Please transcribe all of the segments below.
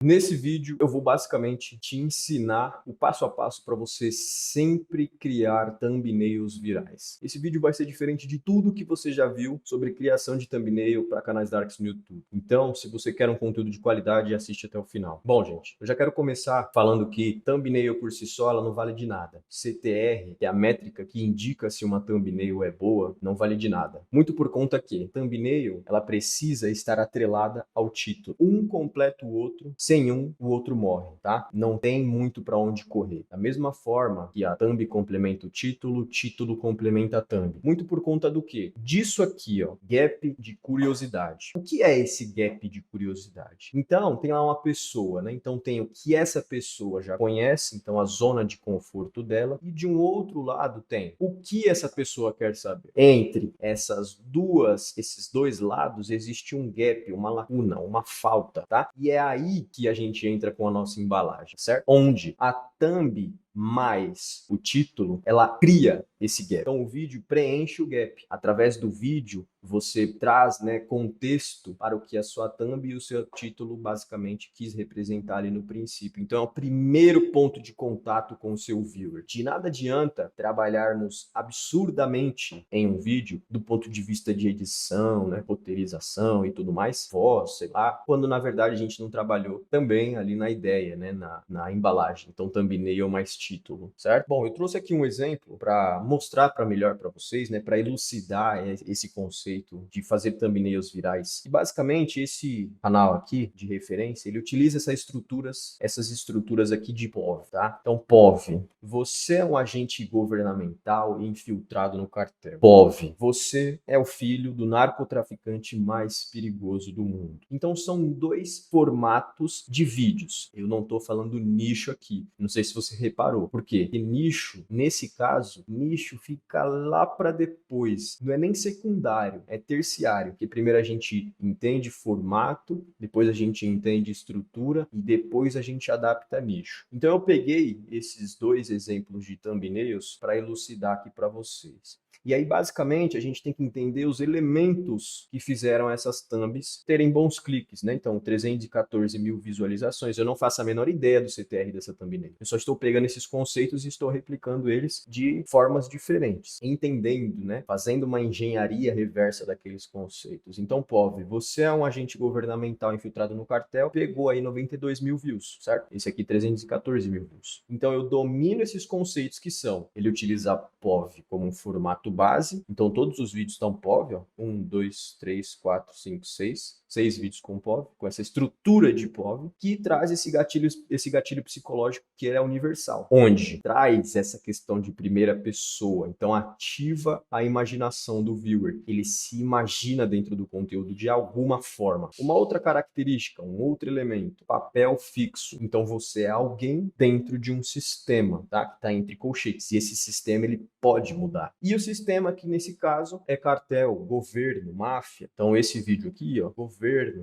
Nesse vídeo eu vou basicamente te ensinar o passo a passo para você sempre criar thumbnails virais. Esse vídeo vai ser diferente de tudo que você já viu sobre criação de thumbnail para canais darks no YouTube. Então, se você quer um conteúdo de qualidade, assiste até o final. Bom, gente, eu já quero começar falando que thumbnail por si só ela não vale de nada. CTR, que é a métrica que indica se uma thumbnail é boa, não vale de nada. Muito por conta que thumbnail ela precisa estar atrelada ao título. Um completa o outro, sem um, o outro morre, tá? Não tem muito para onde correr. Da mesma forma que a thumb complementa o título complementa a thumb. Muito por conta do quê? Disso aqui, ó, gap de curiosidade. O que é esse gap de curiosidade? Então, tem lá uma pessoa, né? Então tem o que essa pessoa já conhece, então a zona de conforto dela, e de um outro lado tem o que essa pessoa quer saber. Entre esses dois lados existe um gap, uma lacuna, uma falta, tá? E é aí que a gente entra com a nossa embalagem, certo? Onde a thumb mais o título, ela cria esse gap. Então o vídeo preenche o gap. Através do vídeo, você traz, né, contexto para o que a sua thumb e o seu título basicamente quis representar ali no princípio. Então é o primeiro ponto de contato com o seu viewer. De nada adianta trabalharmos absurdamente em um vídeo do ponto de vista de edição, né, roteirização e tudo mais, voz, sei lá, quando na verdade a gente não trabalhou também ali na ideia, né, na embalagem. Então thumbnail mais título, certo? Bom, eu trouxe aqui um exemplo para mostrar para melhor para vocês, né, para elucidar esse conceito de fazer thumbnails virais. E basicamente esse canal aqui de referência, ele utiliza essas estruturas aqui de POV, tá? Então POV, você é um agente governamental infiltrado no cartel. POV, você é o filho do narcotraficante mais perigoso do mundo. Então são dois formatos de vídeos. Eu não estou falando nicho aqui. Não sei se você reparou. Por quê? Porque nicho, nesse caso, nicho fica lá para depois. Não é nem secundário, é terciário. Porque primeiro a gente entende formato, depois a gente entende estrutura e depois a gente adapta nicho. Então eu peguei esses dois exemplos de thumbnails para elucidar aqui para vocês. E aí, basicamente, a gente tem que entender os elementos que fizeram essas thumbs terem bons cliques, né? Então, 314 mil visualizações. Eu não faço a menor ideia do CTR dessa thumbnail. Eu só estou pegando esses conceitos e estou replicando eles de formas diferentes, entendendo, né? Fazendo uma engenharia reversa daqueles conceitos. Então, POV, você é um agente governamental infiltrado no cartel, pegou aí 92 mil views, certo? Esse aqui, 314 mil views. Então, eu domino esses conceitos que são ele utilizar POV como um formato base. Então, todos os vídeos estão POV, ó. 1, 2, 3, 4, 5, 6. 6 vídeos com POV, com essa estrutura de POV, que traz esse gatilho psicológico que é universal, onde traz essa questão de primeira pessoa, então ativa a imaginação do viewer, ele se imagina dentro do conteúdo de alguma forma. Uma outra característica, um outro elemento, papel fixo, então você é alguém dentro de um sistema, tá? Que está entre colchetes, e esse sistema ele pode mudar. E o sistema aqui nesse caso é cartel, governo, máfia. Então esse vídeo aqui, ó, governo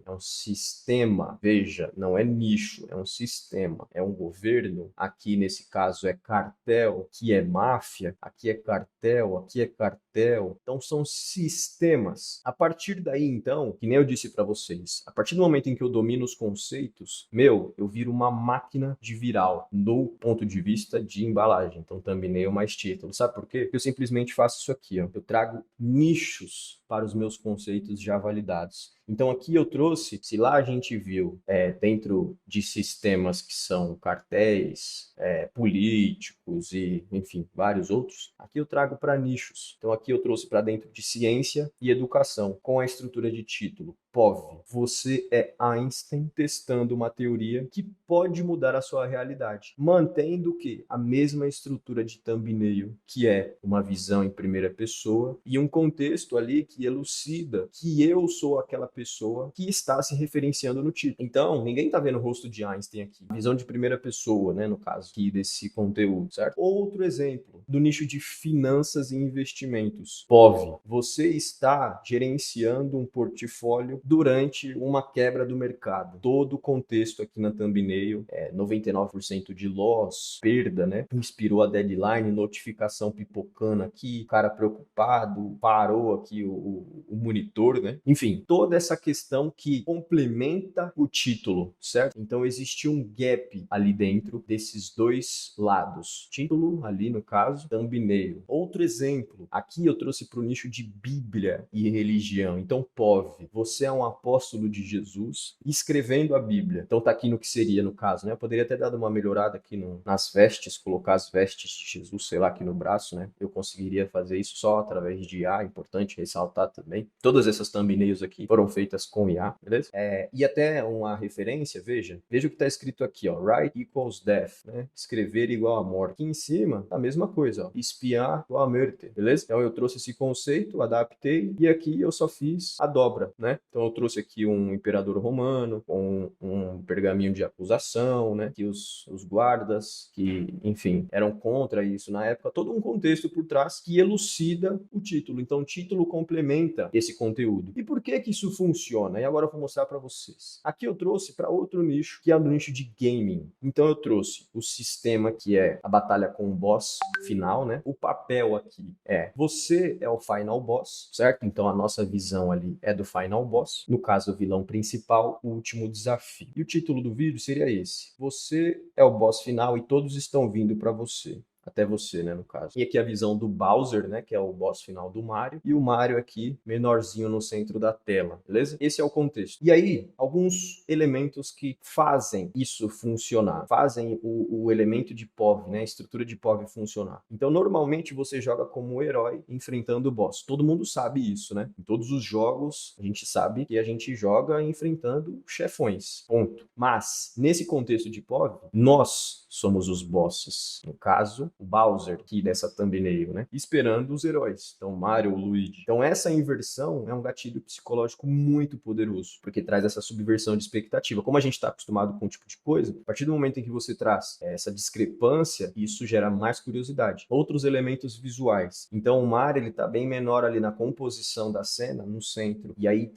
é um sistema, veja, não é nicho, é um sistema, é um governo. Aqui nesse caso é cartel, aqui é máfia, aqui é cartel, aqui é cartel. Então são sistemas. A partir daí, então, que nem eu disse para vocês, a partir do momento em que eu domino os conceitos, eu viro uma máquina de viral do ponto de vista de embalagem. Então thumbnail mais título. Sabe por quê? Porque eu simplesmente faço isso aqui, ó. Eu trago nichos para os meus conceitos já validados. Então aqui eu trouxe, se lá a gente viu dentro de sistemas que são cartéis, políticos e, enfim, vários outros, aqui eu trago para nichos. Então aqui eu trouxe para dentro de ciência e educação, com a estrutura de título. POV, você é Einstein testando uma teoria que pode mudar a sua realidade, mantendo o quê? A mesma estrutura de thumbnail, que é uma visão em primeira pessoa e um contexto ali que elucida que eu sou aquela pessoa que está se referenciando no título. Então, ninguém está vendo o rosto de Einstein aqui. Visão de primeira pessoa, né, no caso aqui desse conteúdo, certo? Outro exemplo, do nicho de finanças e investimentos. POV, você está gerenciando um portfólio durante uma quebra do mercado. Todo o contexto aqui na thumbnail, 99% de loss, perda, né? Inspirou a deadline, notificação pipocando aqui, cara preocupado, parou aqui o monitor, né? Enfim, toda essa questão que complementa o título, certo? Então existe um gap ali dentro desses dois lados. Título, ali no caso, thumbnail. Outro exemplo, aqui eu trouxe para o nicho de Bíblia e religião. Então, POV, você é um apóstolo de Jesus escrevendo a Bíblia. Então tá aqui no que seria no caso, né? Eu poderia ter dado uma melhorada aqui nas vestes, colocar as vestes de Jesus, sei lá, aqui no braço, né? Eu conseguiria fazer isso só através de IA, importante ressaltar também. Todas essas thumbnails aqui foram feitas com IA, beleza? E até uma referência, veja o que está escrito aqui, ó, write equals death, né? Escrever igual a morte. Aqui em cima, a mesma coisa, ó, espiar igual a morte, beleza? Então eu trouxe esse conceito, adaptei, e aqui eu só fiz a dobra, né? Então eu trouxe aqui um imperador romano, com um pergaminho de acusação, né? Que os guardas, que, enfim, eram contra isso na época, todo um contexto por trás que elucida o título. Então o título complementa esse conteúdo. E por que que isso funciona? E agora eu vou mostrar para vocês. Aqui eu trouxe para outro nicho, que é o nicho de gaming. Então eu trouxe o sistema que é a batalha com o boss final, né? O papel aqui você é o final boss, certo? Então a nossa visão ali é do final boss. No caso, o vilão principal, o último desafio. E o título do vídeo seria esse: você é o boss final e todos estão vindo para você. Até você, né, no caso. E aqui a visão do Bowser, né, que é o boss final do Mario. E o Mario aqui, menorzinho no centro da tela, beleza? Esse é o contexto. E aí, alguns elementos que fazem isso funcionar. Fazem o elemento de POV, né, a estrutura de POV funcionar. Então, normalmente, você joga como herói enfrentando o boss. Todo mundo sabe isso, né? Em todos os jogos, a gente sabe que a gente joga enfrentando chefões. Ponto. Mas, nesse contexto de POV, nós somos os bosses. No caso, o Bowser aqui dessa thumbnail, né? Esperando os heróis. Então, Mario, Luigi. Então, essa inversão é um gatilho psicológico muito poderoso, porque traz essa subversão de expectativa. Como a gente está acostumado com um tipo de coisa, a partir do momento em que você traz essa discrepância, isso gera mais curiosidade. Outros elementos visuais. Então, o Mario, ele tá bem menor ali na composição da cena, no centro. E aí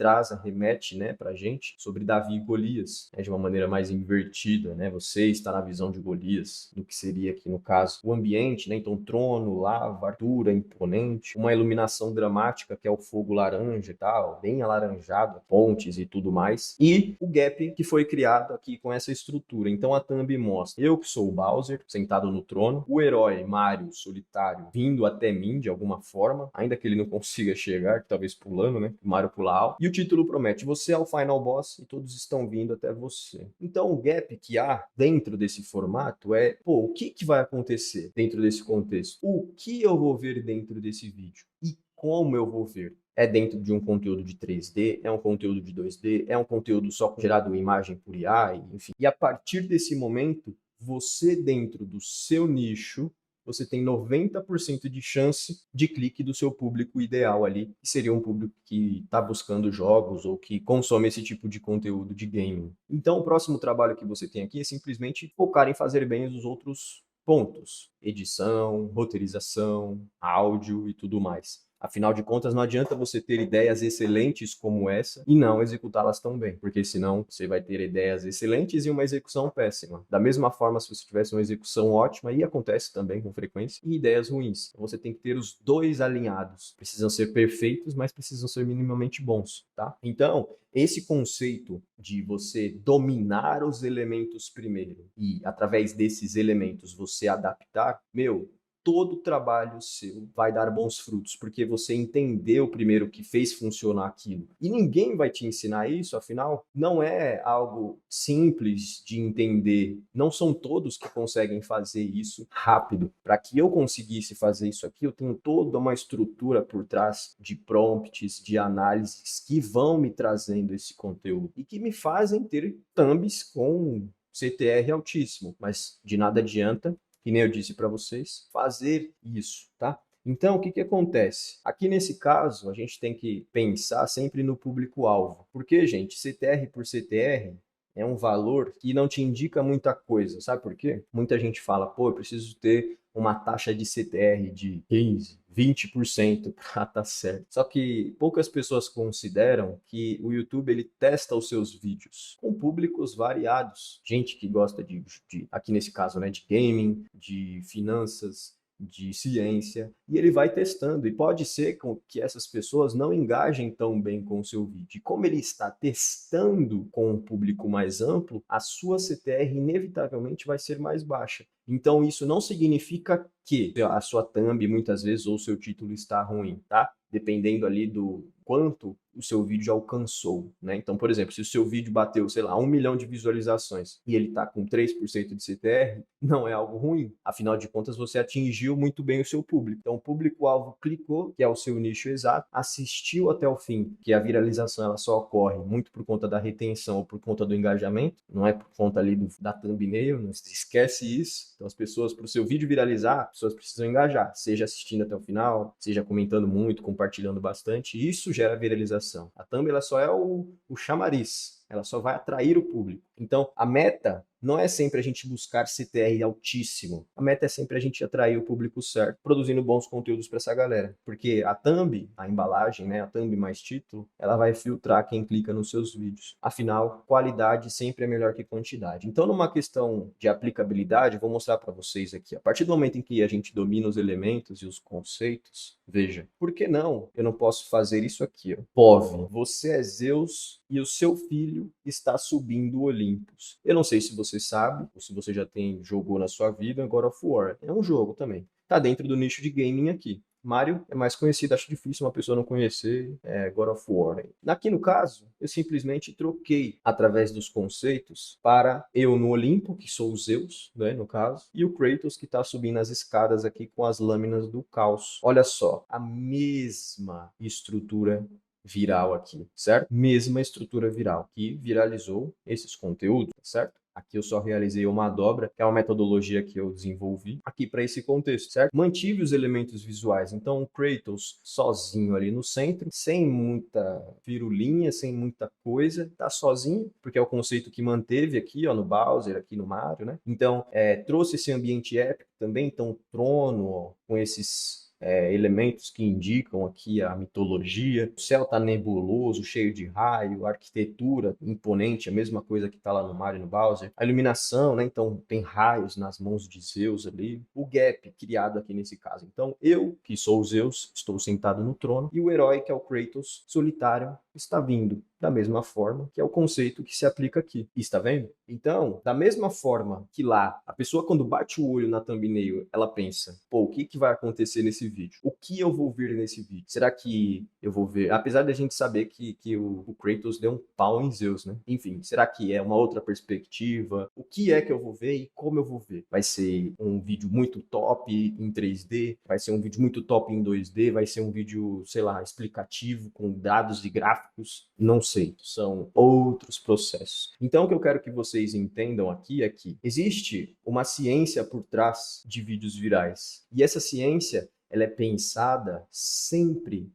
remete, né, pra gente sobre Davi e Golias, né, de uma maneira mais invertida, né? Você está na visão de Golias, do que seria aqui no caso o ambiente, né? Então, trono, lava, altura imponente, uma iluminação dramática que é o fogo laranja e tal, bem alaranjado, pontes e tudo mais. E o gap que foi criado aqui com essa estrutura. Então, a thumb mostra eu que sou o Bowser, sentado no trono, o herói Mario solitário vindo até mim de alguma forma, ainda que ele não consiga chegar, talvez pulando, né? O Mario pular alto. E o título promete: você é o final boss e todos estão vindo até você. Então, o gap que há dentro desse formato o que vai acontecer dentro desse contexto? O que eu vou ver dentro desse vídeo? E como eu vou ver? É dentro de um conteúdo de 3D, é um conteúdo de 2D, é um conteúdo só gerado em imagem por IA, enfim. E a partir desse momento, você dentro do seu nicho, você tem 90% de chance de clique do seu público ideal ali, que seria um público que está buscando jogos ou que consome esse tipo de conteúdo de gaming. Então, o próximo trabalho que você tem aqui é simplesmente focar em fazer bem os outros pontos: edição, roteirização, áudio e tudo mais. Afinal de contas, não adianta você ter ideias excelentes como essa e não executá-las tão bem, porque senão você vai ter ideias excelentes e uma execução péssima. Da mesma forma, se você tivesse uma execução ótima, e acontece também com frequência, e ideias ruins. Então, você tem que ter os dois alinhados. Precisam ser perfeitos, mas precisam ser minimamente bons, tá? Então, esse conceito de você dominar os elementos primeiro e, através desses elementos, você adaptar, todo trabalho seu vai dar bons frutos, porque você entendeu primeiro o que fez funcionar aquilo. E ninguém vai te ensinar isso, afinal, não é algo simples de entender. Não são todos que conseguem fazer isso rápido. Para que eu conseguisse fazer isso aqui, eu tenho toda uma estrutura por trás de prompts, de análises que vão me trazendo esse conteúdo e que me fazem ter thumbs com CTR altíssimo, mas de nada adianta, que nem eu disse para vocês, fazer isso, tá? Então, o que que acontece? Aqui nesse caso, a gente tem que pensar sempre no público-alvo. Porque, gente, CTR por CTR é um valor que não te indica muita coisa. Sabe por quê? Muita gente fala, pô, eu preciso ter uma taxa de CTR de 15, 20% para estar certo. Só que poucas pessoas consideram que o YouTube ele testa os seus vídeos com públicos variados. Gente que gosta aqui nesse caso, né, de gaming, de finanças, de ciência, e ele vai testando, e pode ser que essas pessoas não engajem tão bem com o seu vídeo. E como ele está testando com um público mais amplo, a sua CTR inevitavelmente vai ser mais baixa. Então isso não significa que a sua thumb muitas vezes ou o seu título está ruim, tá? Dependendo ali do quanto o seu vídeo alcançou, né? Então, por exemplo, se o seu vídeo bateu, sei lá, 1 milhão de visualizações e ele está com 3% de CTR, não é algo ruim. Afinal de contas, você atingiu muito bem o seu público. Então, o público-alvo clicou, que é o seu nicho exato, assistiu até o fim, que a viralização ela só ocorre muito por conta da retenção ou por conta do engajamento, não é por conta ali da thumbnail, não se esquece isso. Então, as pessoas, para o seu vídeo viralizar, as pessoas precisam engajar, seja assistindo até o final, seja comentando muito, compartilhando bastante, isso gera viralização. A thumb ela só é o chamariz, ela só vai atrair o público. Então, a meta não é sempre a gente buscar CTR altíssimo. A meta é sempre a gente atrair o público certo, produzindo bons conteúdos para essa galera. Porque a thumb, a embalagem, né, a thumb mais título, ela vai filtrar quem clica nos seus vídeos. Afinal, qualidade sempre é melhor que quantidade. Então, numa questão de aplicabilidade, vou mostrar para vocês aqui. A partir do momento em que a gente domina os elementos e os conceitos, veja, por que não? Eu não posso fazer isso aqui, ó. POV, você é Zeus e o seu filho está subindo o Olympus. Eu não sei se você sabe, ou se você já jogou na sua vida God of War. É um jogo também. Tá dentro do nicho de gaming aqui. Mario é mais conhecido, acho difícil uma pessoa não conhecer God of War. Aqui no caso, eu simplesmente troquei através dos conceitos para eu no Olimpo, que sou o Zeus, né, no caso, e o Kratos que está subindo as escadas aqui com as lâminas do caos. Olha só, a mesma estrutura viral aqui, certo? Mesma estrutura viral que viralizou esses conteúdos, certo? Aqui eu só realizei uma dobra, que é uma metodologia que eu desenvolvi aqui para esse contexto, certo? Mantive os elementos visuais, então o Kratos sozinho ali no centro, sem muita firulinha, sem muita coisa, tá sozinho, porque é o conceito que manteve aqui, ó, no Bowser, aqui no Mario, né? Então, trouxe esse ambiente épico também, então o trono, ó, com esses elementos que indicam aqui a mitologia. O céu está nebuloso, cheio de raio, a arquitetura imponente, a mesma coisa que está lá no Mario e no Bowser. A iluminação, né? Então tem raios nas mãos de Zeus ali. O gap criado aqui nesse caso. Então eu, que sou Zeus, estou sentado no trono e o herói, que é o Kratos, solitário, está vindo da mesma forma, que é o conceito que se aplica aqui. Está vendo? Então, da mesma forma que lá, a pessoa quando bate o olho na thumbnail, ela pensa, pô, o que vai acontecer nesse vídeo? O que eu vou ver nesse vídeo? Será que eu vou ver? Apesar da gente saber que o Kratos deu um pau em Zeus, né? Enfim, será que é uma outra perspectiva? O que é que eu vou ver e como eu vou ver? Vai ser um vídeo muito top em 3D? Vai ser um vídeo muito top em 2D? Vai ser um vídeo, sei lá, explicativo, com dados e gráficos? Não sei, são outros processos. Então, o que eu quero que vocês entendam aqui é que existe uma ciência por trás de vídeos virais. E essa ciência, ela é pensada sempre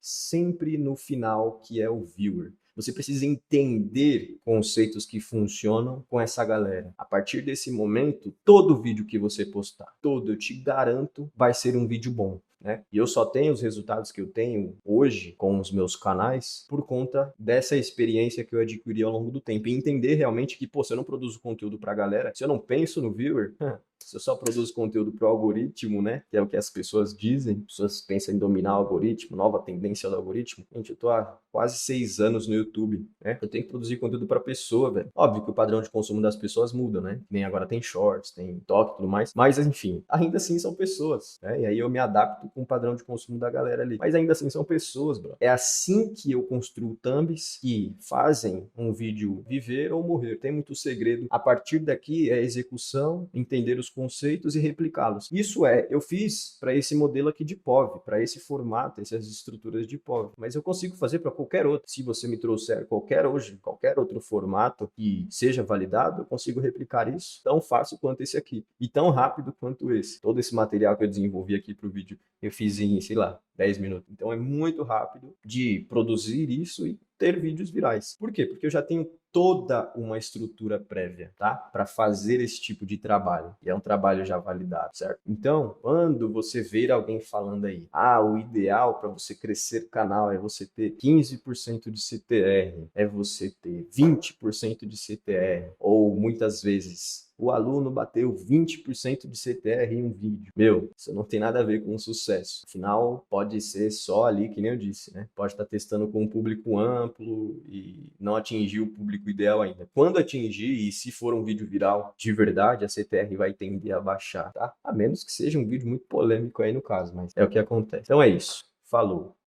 no final, que é o viewer. Você precisa entender conceitos que funcionam com essa galera. A partir desse momento, todo vídeo que você postar, eu te garanto, vai ser um vídeo bom. Né? E eu só tenho os resultados que eu tenho hoje com os meus canais por conta dessa experiência que eu adquiri ao longo do tempo. E entender realmente que, pô, se eu não produzo conteúdo pra galera, se eu não penso no viewer, se eu só produzo conteúdo pro algoritmo, né? Que é o que as pessoas dizem, as pessoas pensam em dominar o algoritmo, nova tendência do algoritmo. Gente, eu tô há quase 6 anos no YouTube, né? Eu tenho que produzir conteúdo pra pessoa, velho. Óbvio que o padrão de consumo das pessoas muda, né? Nem agora tem shorts, tem TikTok e tudo mais. Mas, enfim, ainda assim são pessoas, né? E aí eu me adapto com o padrão de consumo da galera ali. Mas ainda assim são pessoas, bro. É assim que eu construo thumbs que fazem um vídeo viver ou morrer. Tem muito segredo. A partir daqui é execução, entender os conceitos e replicá-los. Isso eu fiz para esse modelo aqui de POV, para esse formato, essas estruturas de POV. Mas eu consigo fazer para qualquer outro. Se você me trouxer qualquer outro formato que seja validado, eu consigo replicar isso tão fácil quanto esse aqui. E tão rápido quanto esse. Todo esse material que eu desenvolvi aqui para o vídeo, eu fiz em, sei lá, 10 minutos. Então é muito rápido de produzir isso e ter vídeos virais. Por quê? Porque eu já tenho toda uma estrutura prévia, tá? Para fazer esse tipo de trabalho. E é um trabalho já validado, certo? Então, quando você ver alguém falando aí, o ideal para você crescer canal é você ter 15% de CTR, é você ter 20% de CTR, ou muitas vezes o aluno bateu 20% de CTR em um vídeo. Meu, isso não tem nada a ver com sucesso. Afinal, pode ser só ali, que nem eu disse, né? Pode estar testando com um público amplo e não atingir o público ideal ainda. Quando atingir, e se for um vídeo viral de verdade, a CTR vai tender a baixar, tá? A menos que seja um vídeo muito polêmico aí no caso, mas é o que acontece. Então é isso. Falou!